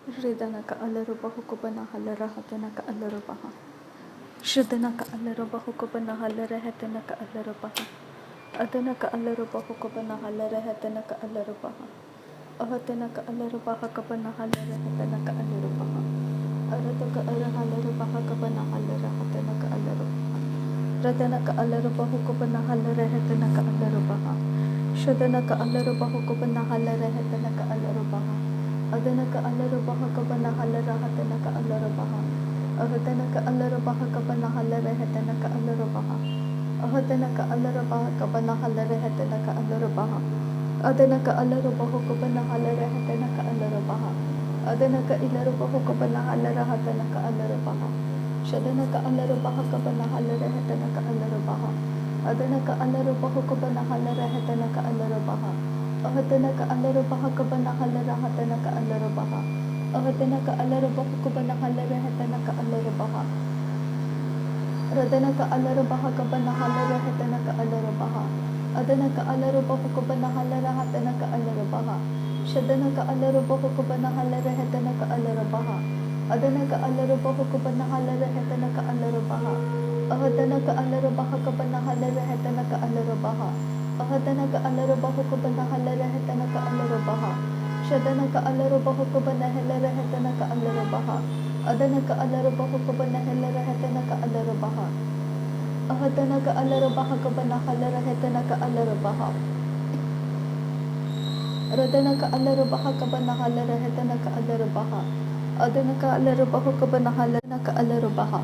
Ridanaka alaruba hukubana halara hatanaka alarubaha. Shridanaka alaruba hukubana halara hatanaka alarubaha. Adanaka alaruba hukubana halara hatanaka alarubaha. Ahatanaka alarubaha kabana halara hatanaka alarubaha. Aradaka arahalarubaha kabana halara hatanaka alarubaha. Radanaka alaruba hukubana halara hatanaka alarubaha. Shridanaka alaruba hukubana halara hatanaka alarubaha. Adanaka alarubaha kabana halara hatanaka alarubaha. Ahadanaka alarubaha kabana halara hatanaka alarubaha. Ahadanaka alarubaha kabana halara hatanaka alarubaha. Adanaka alarubaha kabana halara hatanaka alarubaha. Adanaka ilarubaha kabana halara hatanaka alarubaha. Shadanaka alarubaha kabana halara hatanaka alarubaha. Adanaka alarubaha kabana halara hatanaka alarubaha. Ahatanaka alarubaha kabana halara hatanaka alarubaha. Ahatanaka alarubaha kabana halara hatanaka alarubaha. Radanaka alarubaha kabana halara hatanaka alarubaha. Adanaka alarubaha kabana halara hatanaka alarubaha. Shadanaka alarubaha kabana halara hatanaka alarubaha. Adanaka alarubaha kabana halara hatanaka alarubaha. Ahatanaka alarubaha kabana halara hatanaka alarubaha. Ahatanaka alarubaha kabana halara hatanaka alarubaha. Shadanaka alarubaha kabana halara hatanaka alarubaha. Adanaka alarubaha kabana halara hatanaka alarubaha. Ahatanaka alarubaha kabana halara hatanaka alarubaha. Radanaka alarubaha kabana halara hatanaka alarubaha. Adanaka alarubaha kabana halara alarubaha.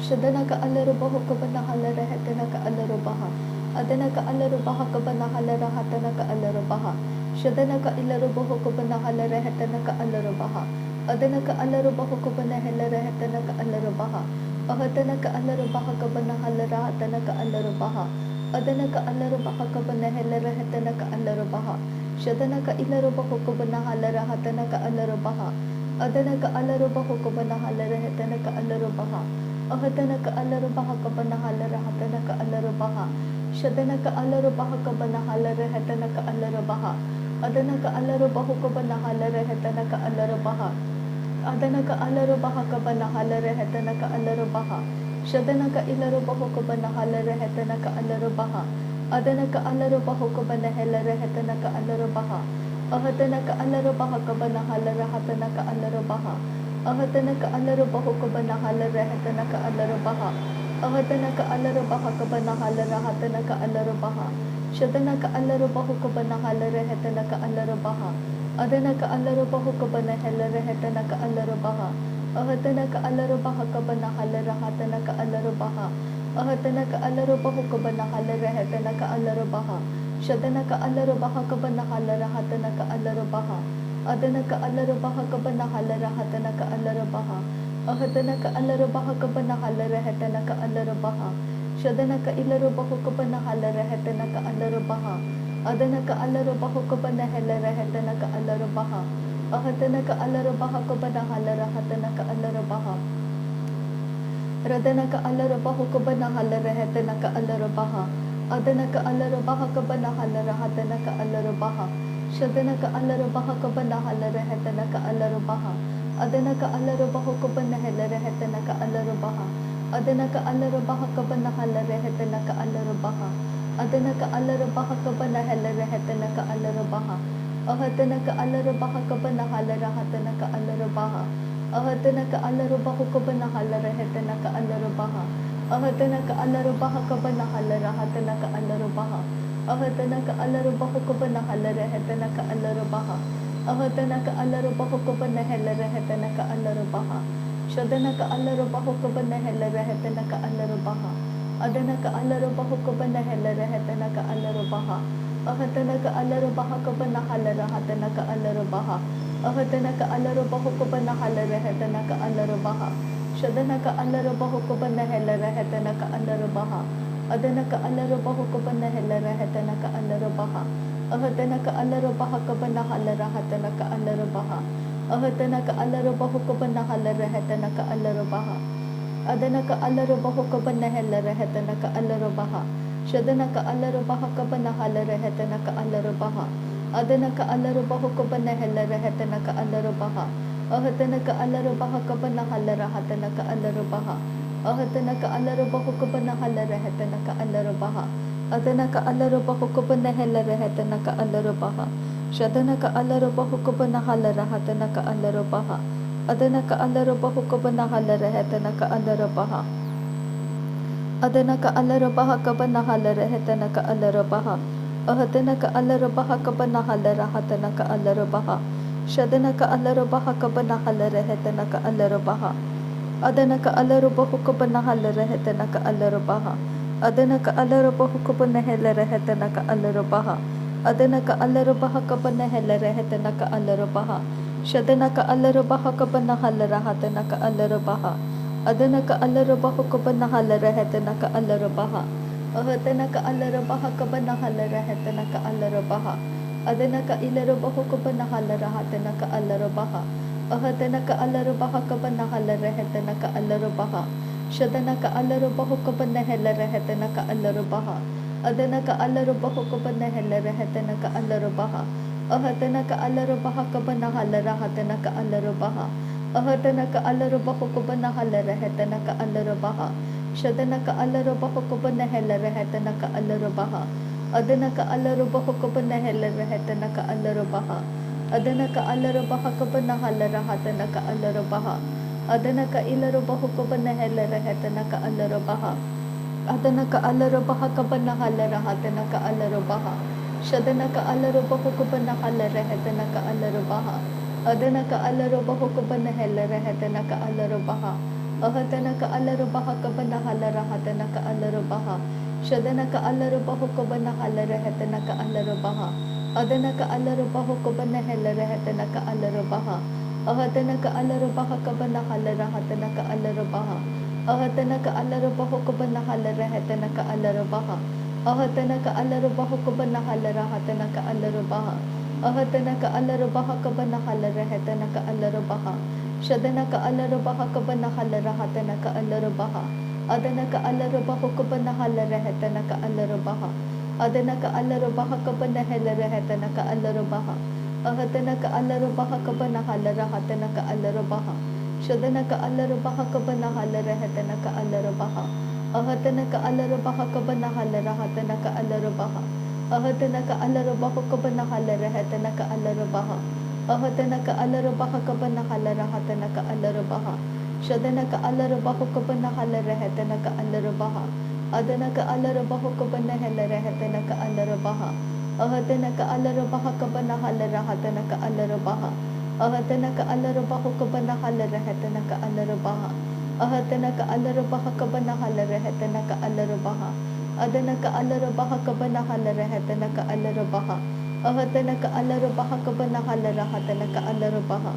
Shadanaka alarubaha kabana halara hatanaka alarubaha. Adanaka alarubaha kabana halara hatanaka alarubaha. Shadanaka ilarubaha kabana halara hatanaka alarubaha. Adanaka alarubaha kabana halara hatanaka alarubaha. Ahatanaka alarubaha kabana halara hatanaka alarubaha. Adanaka alarubaha kabana halara hatanaka alarubaha. Shadanaka ilarubaha kabana halara hatanaka alarubaha. Adanaka alarubaha kabana halara hatanaka alarubaha. Ahatanaka alarubaha kabana halara hatanaka alarubaha. Shadanaka alarubaha kabana halara hatanaka alarubaha. Adanaka alarubaha kabana halara hatanaka alarubaha. Adanaka alarubaha kabana halara hatanaka alarubaha. Shadanaka ilarubaha kabana halara hatanaka alarubaha. Adanaka alarubaha kabana halara hatanaka alarubaha. Ahatanaka alarubaha kabana halara hatanaka alarubaha. Ahatanaka alarubaha kabana halara hatanaka alarubaha. Ahatanaka alarubaha kabana halara hatanaka alarubaha. Shadanaka alarubaha kabana halara hatanaka alarubaha. Adanaka alarubaha kabana halara hatanaka alarubaha. Ahatanaka alarubaha kabana halara hatanaka alarubaha. Ahatanaka alarubaha kabana halara hatanaka alarubaha. Shadanaka alarubaha kabana halara hatanaka alarubaha. Adanaka alarubaha kabana halara hatanaka alarubaha. Ahatanaka alarubaha kabana halara hatanaka alarubaha. Shadanaka ilarubaha kabana halara hatanaka alarubaha. Adanaka alarubaha kabana halara hatanaka alarubaha. Ahatanaka alarubaha kabana halara hatanaka alarubaha. Radanaka alarubaha kabana halara hatanaka alarubaha. Adanaka alarubaha kabana halara hatanaka alarubaha. Shadanaka alarubaha kabana halara hatanaka alarubaha. Adanaka alarubaha kabana halara hatanaka alarubaha. Adanaka alarubaha kabana halara hatanaka alarubaha. Adanaka alarubaha kabana halara hatanaka alarubaha. Ahatanaka alarubaha kabana halara hatanaka alarubaha. Ahatanaka alarubaha kabana halara hatanaka alarubaha. Ahatanaka alarubaha kabana halara hatanaka alarubaha. Ahatanaka alarubaha kabana halara hatanaka alarubaha. Ahatanaka alarubaha kabana halara hatanaka alarubaha. Shadanaka alarubaha kabana halara hatanaka alarubaha. Adanaka alarubaha kabana halara hatanaka alarubaha. Ahatanaka alarubaha kabana halara hatanaka alarubaha. Ahatanaka alarubaha kabana halara hatanaka alarubaha. Shadanaka alarubaha kabana halara hatanaka alarubaha. Adanaka alarubaha kabana halara hatanaka alarubaha. Ahatanaka alarubaha kabana halara hatanaka alarubaha. Ahatanaka alarubaha kabana halara hatanaka alarubaha. Adanaka alarubaha kabana halara hatanaka alarubaha. Shadanaka alarubaha kabana halara hatanaka alarubaha. Adanaka alarubaha kabana halara hatanaka alarubaha. Ahatana ka alarubaha kabana halarahatana ka alarubaha. Ahatana ka alarubahu kabana halarahatana ka alarubaha. Adana ka alarubahu kabana halarahatana ka alarubaha. Shadana ka alarubahu kabana halarahatana ka alarubaha. Adana ka alarubahu kabana halarahatana ka alarubaha. Adana ka alarubaha kabana halarahatana ka alarubaha. Ahadana ka alarubaha kabana halarahatana ka alarubaha. Shadana ka alarubaha kabana halarahatana ka alarubaha. Adana ka alarubahu kabana halarahatana ka alarubaha. Adana ka alarubahu kabana halarahatana ka alarubaha. Adana ka alarubaha kabana halarahatana ka alarubaha. Shadana ka alarubaha kabana halarahatana ka alarubaha. Adana ka alarubahu kabana halarahatana ka alarubaha. Ahatana ka alarubaha kabana halarahatana ka alarubaha. Adana ka ilarubahu kabana halarahatana ka alarubaha. Ahatana ka alarubaha kabana halarahatana ka alarubaha. Shadana ka alarubahu kabana halarahatana ka alarubaha. Adana ka alarubahu kabana halarahatana ka alarubaha. Ahatana ka alarubaha kabana halarahatana ka alarubaha. Ahatana ka alarubahu kabana halarahatana ka alarubaha. Shadana ka alarubahu kabana halarahatana ka alarubaha. Adana ka alarubahu kabana halarahatana ka alarubaha. Adana ka alarubaha kabana halarahatana ka alarubaha. Adana ka ilarubahu kabana halarahatana ka alarubaha. Adana ka alarubaha kabana halarahatana ka alarubaha. Shadana ka alarubahu kabana halarahatana ka alarubaha. Adana ka alarubahu kabana halarahatana ka alarubaha. Ahatana ka alarubaha kabana halarahatana ka alarubaha. Shadana ka alarubahu kabana halarahatana ka alarubaha. Adana ka alarubahu kabana halarahatana ka alarubaha. Ahatana ka alarubaha kabana halarahatana ka alarubaha. Ahatana ka alarubahu kabana halarahatana ka alarubaha. Ahatana ka alarubahu kabana halarahatana ka alarubaha. Ahatana ka alarubaha kabana halarahatana ka alarubaha. Shadana ka alarubaha kabana halarahatana ka alarubaha. Adana ka alarubahu kabana halarahatana ka alarubaha. Adana ka alarubaha kabana halarahatana ka alarubaha. Ahatana ka alarubaha kabana halarahatana ka alarubaha. Shadana ka alarubaha kabana halarahatana ka alarubaha. Ahatana ka alarubaha kabana halarahatana ka alarubaha. Ahatana ka alarubahu kabana halarahatana ka alarubaha. Ahatana ka alarubaha kabana halarahatana ka alarubaha. Shadana ka alarubahu kabana halarahatana ka alarubaha. Adana ka alarubahu kabana halarahatana ka alarubaha. Ahatana ka alarubaha kabana halarahatana ka alarubaha. Ahatana ka alarubahu kabana halarahatana ka alarubaha. Ahatana ka alarubaha kabana halarahatana ka alarubaha. Adana ka alarubaha kabana halarahatana ka alarubaha. Ahatana ka alarubaha kabana halarahatana ka alarubaha.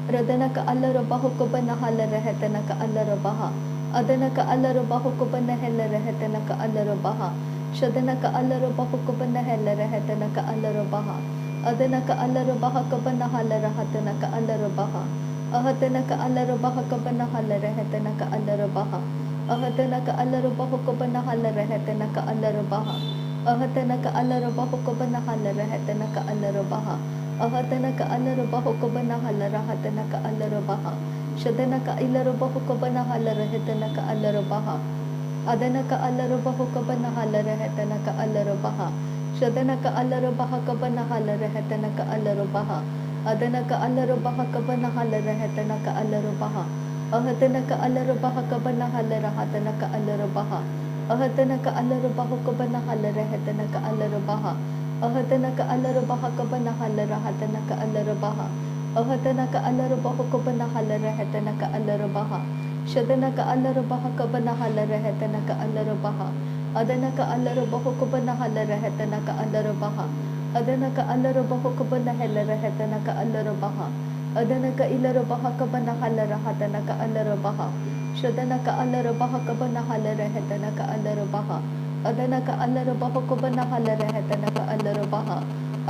Radana ka alarubahu kabana halarahatana ka alarubaha. Adana ka alarubahu kabana halarahatana ka alarubaha. Shadana ka alarubahu kabana halarahatana ka alarubaha. Adana ka alarubaha kabana halarahatana ka alarubaha. Ahatana ka alarubaha kabana halarahatana ka alarubaha. Ahatana ka alarubahu kabana halarahatana ka alarubaha. Ahatana ka alarubahu kabana halarahatana ka alarubaha. Ahatana ka alarubahu kabana halarahatana ka alarubaha. Shadana ka ilarubahu kabana halarahatana ka alarubaha. Adana ka alarubahu kabana halarahatana ka alarubaha. Shadana ka alarubaha kabana halarahatana ka alarubaha. Adana ka alarubaha kabana halarahatana ka alarubaha. Ahatana ka alarubaha kabana halarahatana ka alarubaha. Ahatana ka alarubahu kabana halarahatana ka alarubaha. Ahatana ka alarubaha kabana halarahatana ka alarubaha. Ahatana ka alarubahu kabana halarahatana ka alarubaha. Shadana ka alarubaha kabana halarahatana ka alarubaha. Adana ka alarubahu kabana halarahatana ka alarubaha. Adana ka alarubahu kabana halarahatana ka alarubaha. Adana ka ilarubaha kabana halarahatana ka alarubaha. Shadana ka alarubaha kabana halarahatana ka alarubaha. Adana ka alarubahu kabana halarahatana ka alarubaha.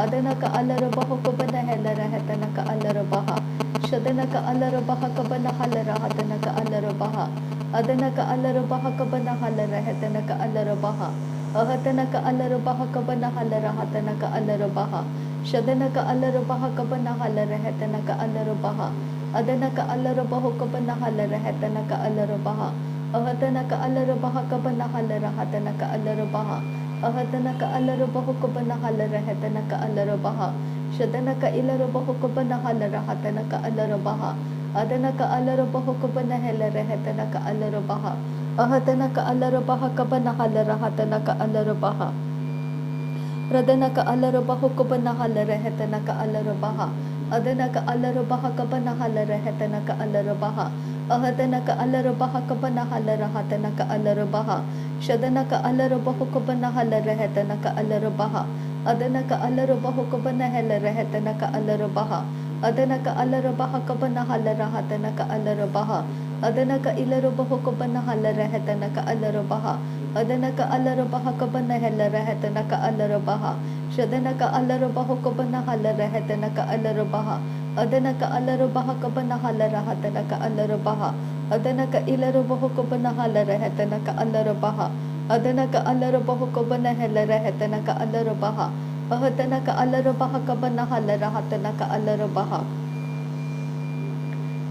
Adana ka alarubahu kabana halarahatana ka alarubaha. Shadana ka alarubaha kabana halarahatana ka alarubaha. Adana ka alarubaha kabana halarahatana ka alarubaha. Ahatana ka alarubaha kabana halarahatana ka alarubaha. Shadanaka Alarubaha Kabanahala Rehetanaka Alarubaha Adanaka Alarubahu Kabanahala Rehetanaka Alarubaha Ahatanaka Alarubaha Kabanahala Rahatanaka Alarubaha Ahatanaka Alarubahu Kabanahala Rehetanaka Alarubaha Shadanaka Ilarubahu Kabanahala Rahatanaka Alarubaha Adanaka Alarubahu Kabanahela Rehetanaka Alarubaha Ahatanaka Alarubaha Kabanahala Rahatanaka Alarubaha Radanaka Alarubahu Kabanahala Rehetanaka Alarubaha Adanaka Alarubaha Kabanahala Rehetanaka Alarubaha Ahatanaka Alarubaha Kabanahala Rahatanaka Alarubaha Shadanaka Alarubahu Kabanahala Rehetanaka Alarubaha Adanaka Alarubahu Kabanahela Rehetanaka Alarubaha Adanaka Alarubaha Kabanahala Rahatanaka Alarubaha Adanaka Ilarubahu Kabanahala Rehetanaka Alarubaha Adanaka Alarubaha Kabanahela Rehetanaka Alarubaha Shadanaka Alarubahu Kabanahala Rehetanaka Alarubaha Adanaka Alarubaha Kabanahala Rahatanaka Alarubaha Adanaka Ilarubahu Kabanahala Rehetanaka Alarubaha Adanaka Alarubahu Kabanahela Rehetanaka Alarubaha Ahatanaka Alarubaha Kabanahala Rahatanaka Alarubaha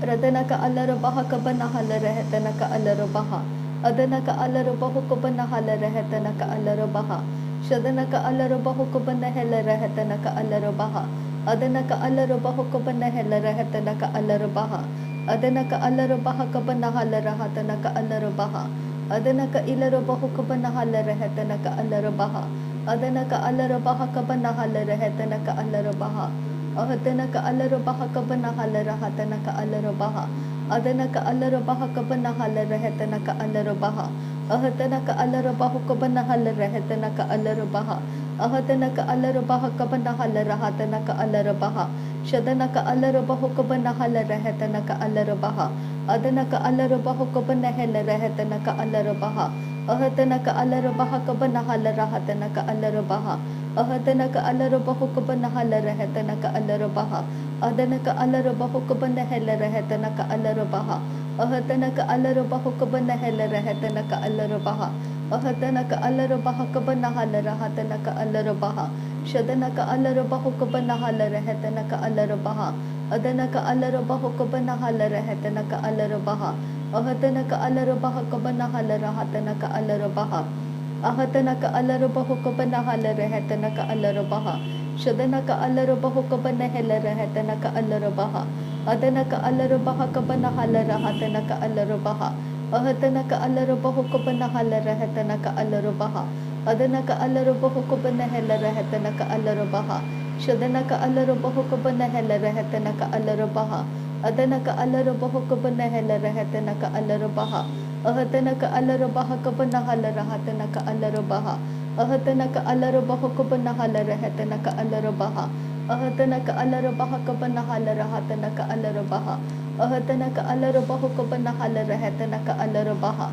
Radanaka Alarubaha Kabanahala Rehetanaka Alarubaha Adanaka Alarubahu Kabanahala Rehetanaka Alarubaha Shadanaka Alarubahu Kabanahela Rehetanaka Alarubaha Adanaka Alarubahu Kabanahela Rehetanaka Alarubaha Adanaka Alarubaha Kabanahala Rahatanaka Alarubaha Adanaka Ilarubahu Kabanahala Rehetanaka Alarubaha Adanaka Alarubaha Kabanahala Rehetanaka Alarubaha Ahatanaka Alarubaha Kabanahala Rahatanaka Alarubaha Adanaka Alarubaha Kabanahala Rehetanaka Alarubaha Ahatanaka Alarubahu Kabanahala Rehetanaka Alarubaha Ahatanaka Alarubaha Kabanahala Rahatanaka Alarubaha Shadanaka Alarubahu Kabanahala Rehetanaka Alarubaha Adanaka Alarubahu Kabanahela Rehetanaka Alarubaha Ahatanaka Alarubaha Kabanahala Rahatanaka Alarubaha Ahatanaka Alarubahu Kabanahala Rehetanaka Alarubaha Adanaka Alarubahu Kabanahela Rehetanaka Alarubaha Ahatanaka Alarubahu Kabanahela Rehetanaka Alarubaha Ahatanaka Alarubaha Kabanahala Rahatanaka Alarubaha Shadanaka Alarubahu Kabanahala Rehetanaka Alarubaha Adanaka Alarubahu Kabanahala Rehetanaka Alarubaha Ahatanaka Alarubaha Kabanahala Rahatanaka Alarubaha Ahatanaka Alarubahu Kabanahala Rehetanaka Alarubaha Shadanaka Alarubahu Kabanahela Rehetanaka Alarubaha Adanaka Alarubaha Kabanahala Rahatanaka Alarubaha Ahatanaka Alarubahu Kabanahala Rehetanaka Alarubaha Adanaka Alarubahu Kabanahela Rehetanaka Alarubaha Shadanaka Alarubahu Kabanahela Rehetanaka Alarubaha Adanaka Alarubahu Kabanahela Rehetanaka Alarubaha Ahatanaka Alarubaha Kabanahala Rahatanaka Alarubaha Ahatanaka Alarubahu Kabanahala Rehetanaka Alarubaha Ahatanaka Alarubaha Kabanahala Rahatanaka Alarubaha Ahatanaka Alarubahu Kabanahala Rehetanaka Alarubaha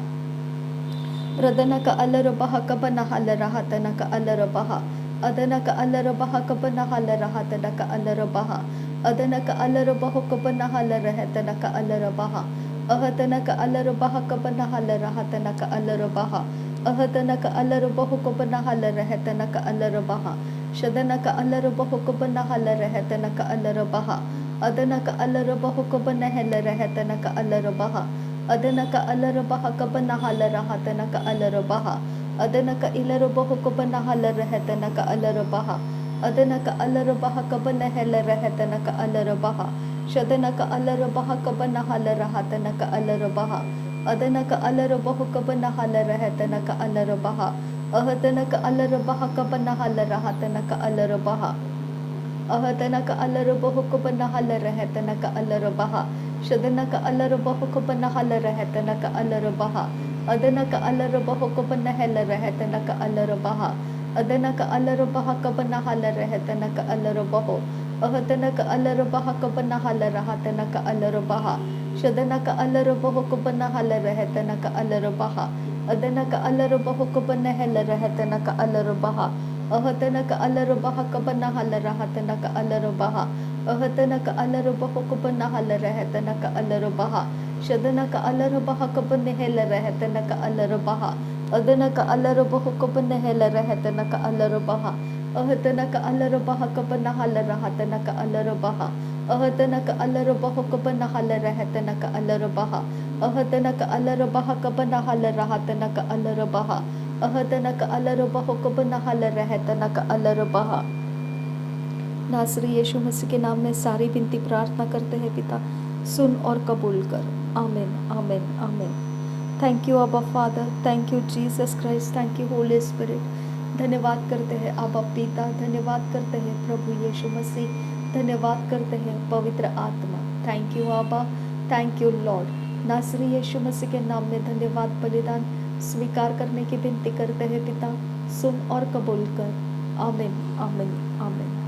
Radanaka Alarubaha Kabanahala Rahatanaka Alarubaha Adanaka Alarubaha Kabanahala Rahatanaka Alarubaha Adanaka Alarubahu Kabanahala Rehetanaka Alarubaha Ahatanaka Alarubaha Kabanahala Rahatanaka Alarubaha Ahatanaka Alarubahu Kabanahala Rehetanaka Alarubaha Shadanaka Alarubahu Kabanahala Rehetanaka Alarubaha Adanaka Alarubahu Kabanahela Rehetanaka Alarubaha Adanaka Alarubaha Kabanahala Rahatanaka Alarubaha Adanaka Ilarubahu Kabanahala Rehetanaka Alarubaha Adanaka Alarubaha Kabanahela Rehetanaka Alarubaha Shadanaka Alarubaha Kabanahala Rahatanaka Alarubaha Adanaka Alarubahu Kabanahala Rehetanaka Alarubaha Ahatanaka Alarubaha Kabanahala Rahatanaka Alarubaha Ahatanaka Alarubahu Kabanahala Rehetanaka Alarubaha Shadanaka Alarubahu Kabanahala Rehetanaka Alarubaha Adanaka Alarubahu Kabanahela Rehetanaka Alarubaha Adanaka Alarubaha Kabanahala Rehetanaka Alarubahu Ahatanaka Alarubaha Kabanahala Rahatanaka Alarubaha Shadanaka Alarubahu Kabanahala Rehetanaka Alarubaha Adanaka Alarubahu Kabanahela Rehetanaka Alarubaha Ahatanaka Alarubaha Kabanahala Rahatanaka Alarubaha Ahatanaka Alarubahu Kabanahala Rehetanaka Alarubaha Shadanaka Alarubaha Kabanahela Rehetanaka Alarubaha Adanaka Alarubahu Kabanahela Rehetanaka Alarubaha Ahatanaka alarabah kabanahalarahatanaka alarabaha. Ahatanaka alarabaho kabanahalarahatanaka alarabaha. Ahatanaka alarabaha kabanahalarahatanaka alarabaha. Ahatanaka alarabaho kabanahalarahatanaka alarabaha. नासरी यीशु मसीह के नाम में सारी विनती प्रार्थना करते हैं पिता, सुन और कबूल कर। आमीन आमीन आमीन। थैंक यू आबा father, thank you Jesus Christ, thank you Holi spirit. धन्यवाद करते हैं आबा पिता, धन्यवाद करते हैं प्रभु यीशु मसीह, धन्यवाद करते हैं पवित्र आत्मा। थैंक यू आबा, थैंक यू लॉर्ड। नासरी यीशु मसीह के नाम में धन्यवाद बलिदान स्वीकार करने की विनती करते हैं पिता, सुन और कबूल कर। आमीन आमीन आमीन।